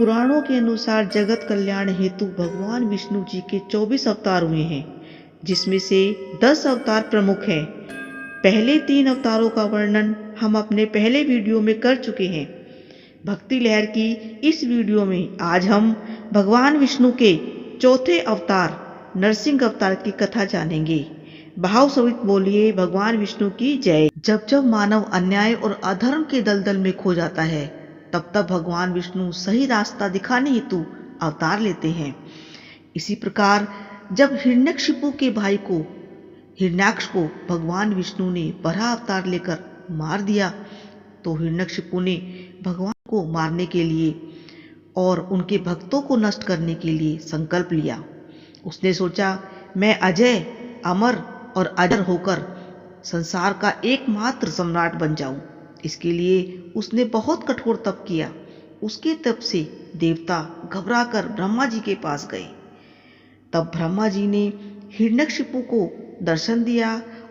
पुराणों के अनुसार जगत कल्याण हेतु भगवान विष्णु जी के 24 अवतार हुए हैं, जिसमें से 10 अवतार प्रमुख हैं। पहले 3 अवतारों का वर्णन हम अपने पहले वीडियो में कर चुके हैं। भक्ति लहर की इस वीडियो में आज हम भगवान विष्णु के चौथे अवतार नरसिंह अवतार की कथा जानेंगे। भाव सहित बोलिए भगवान विष्णु की जय। जब जब मानव अन्याय और अधर्म के दलदल में खो जाता है, तब तब भगवान विष्णु सही रास्ता दिखाने हेतु अवतार लेते हैं। इसी प्रकार जब हिरण्यकशिपु के भाई को हिरण्याक्ष को भगवान विष्णु ने बराह अवतार लेकर मार दिया, तो हिरण्यकशिपु ने भगवान को मारने के लिए और उनके भक्तों को नष्ट करने के लिए संकल्प लिया। उसने सोचा, मैं अजय, अमर और अजर होकर संसार का एकमात्र सम्राट बन जाऊं। इसके लिए उसने बहुत कठोर तप किया। उसके तप से देवता घबराकर ब्रह्मा जी के पास गए। तब ब्रह्मा जी ने हिरण्यकशिपु को दर्शन दिया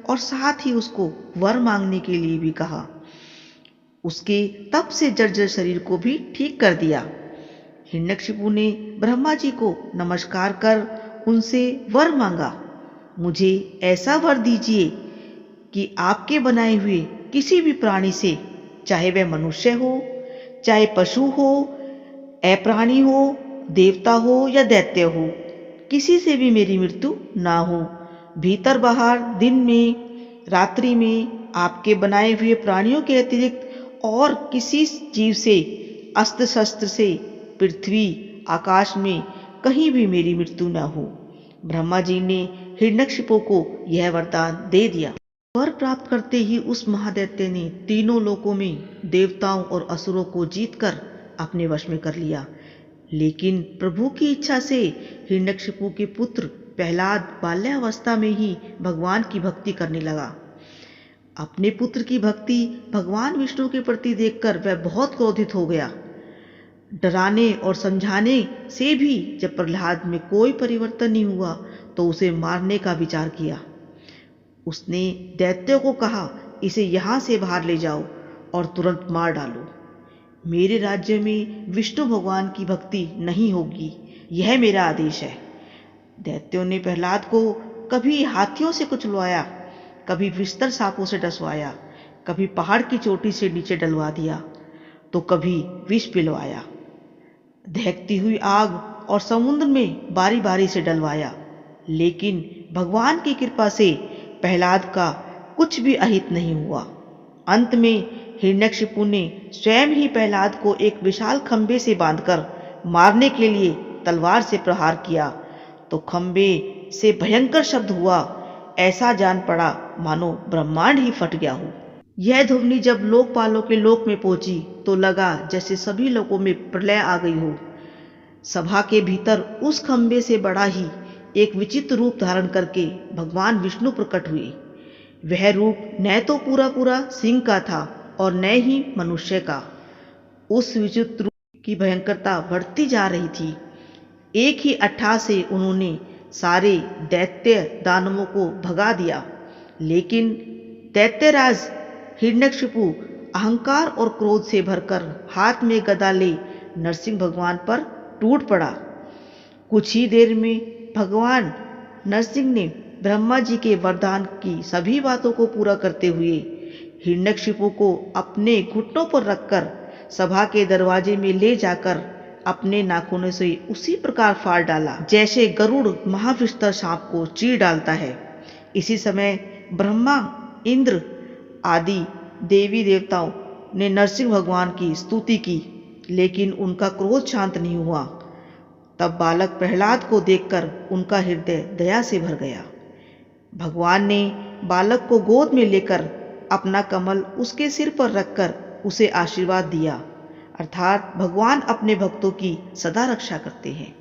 और साथ ही उसको वर मांगने के लिए भी कहा। उसके तप से जर्जर शरीर को भी ठीक कर दिया। हिरण्यकशिपु ने ब्रह्मा जी को नमस्कार कर उनसे वर मांगा, मुझे ऐसा वर दीजिए कि आपके बनाए हुए किसी भी प्राणी से, चाहे वह मनुष्य हो, चाहे पशु हो, अप्राणी हो, देवता हो या दैत्य हो, किसी से भी मेरी मृत्यु ना हो। भीतर बाहर, दिन में, रात्रि में आपके बनाए हुए प्राणियों के अतिरिक्त और किसी जीव से, अस्त्र शस्त्र से, पृथ्वी आकाश में कहीं भी मेरी मृत्यु ना हो। ब्रह्मा जी ने हिरण्यकशिपु को यह वरदान दे दिया। वर प्राप्त करते ही उस महादैत्य ने तीनों लोकों में देवताओं और असुरों को जीतकर अपने वश में कर लिया। लेकिन प्रभु की इच्छा से हिरण्यकशिपु के पुत्र प्रहलाद बाल्यावस्था में ही भगवान की भक्ति करने लगा। अपने पुत्र की भक्ति भगवान विष्णु के प्रति देखकर वह बहुत क्रोधित हो गया। डराने और समझाने से भी जब प्रहलाद में कोई परिवर्तन नहीं हुआ, तो उसे मारने का विचार किया। उसने दैत्यों को कहा, इसे यहाँ से बाहर ले जाओ और तुरंत मार डालो। मेरे राज्य में विष्णु भगवान की भक्ति नहीं होगी, यह मेरा आदेश है। दैत्यों ने प्रहलाद को कभी हाथियों से कुचलवाया, कभी विस्तर सांपों से डसवाया, कभी पहाड़ की चोटी से नीचे डलवा दिया, तो कभी विष पिलवाया। दहकती हुई आग और समुद्र में बारी बारी से डलवाया, लेकिन भगवान की कृपा से प्रहलाद का कुछ भी अहित नहीं हुआ। अंत में हिरण्यकशिपु ने स्वयं ही प्रहलाद को एक विशाल खंबे से बांधकर मारने के लिए तलवार से प्रहार किया, तो खंबे से भयंकर शब्द हुआ। ऐसा जान पड़ा मानो ब्रह्मांड ही फट गया हो। यह ध्वनि जब लोकपालों के लोक में पहुंची, तो लगा जैसे सभी लोगों में प्रलय आ गई हो। सभा के भीतर उस खंबे से बड़ा ही एक विचित्र रूप धारण करके भगवान विष्णु प्रकट हुए। वह रूप न तो पूरा पूरा सिंह का था और न ही मनुष्य का। उस विचित्र रूप की भयंकरता बढ़ती जा रही थी। एक ही अट्ठाह से उन्होंने सारे दैत्य दानवों को भगा दिया, लेकिन दैत्यराज हिरण्यकशिपु अहंकार और क्रोध से भरकर हाथ में गदा ले नरसिंह भगवान पर टूट पड़ा। कुछ ही देर में भगवान नरसिंह ने ब्रह्मा जी के वरदान की सभी बातों को पूरा करते हुए हिरण्यकशिपु को अपने घुटनों पर रखकर सभा के दरवाजे में ले जाकर अपने नाखूनों से उसी प्रकार फाड़ डाला जैसे गरुड़ महाविस्तर सांप को चीर डालता है। इसी समय ब्रह्मा, इंद्र आदि देवी देवताओं ने नरसिंह भगवान की स्तुति की, लेकिन उनका क्रोध शांत नहीं हुआ। तब बालक प्रहलाद को देखकर उनका हृदय दया से भर गया। भगवान ने बालक को गोद में लेकर अपना कमल उसके सिर पर रखकर उसे आशीर्वाद दिया। अर्थात भगवान अपने भक्तों की सदा रक्षा करते हैं।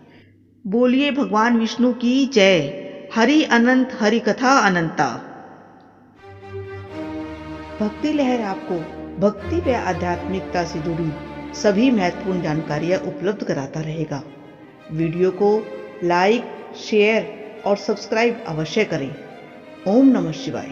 बोलिए भगवान विष्णु की जय। हरि अनंत, हरि कथा अनंता। भक्ति लहर आपको भक्ति व आध्यात्मिकता से जुड़ी सभी महत्वपूर्ण जानकारियां उपलब्ध कराता रहेगा। वीडियो को लाइक, शेयर और सब्सक्राइब अवश्य करें। ओम नमः शिवाय।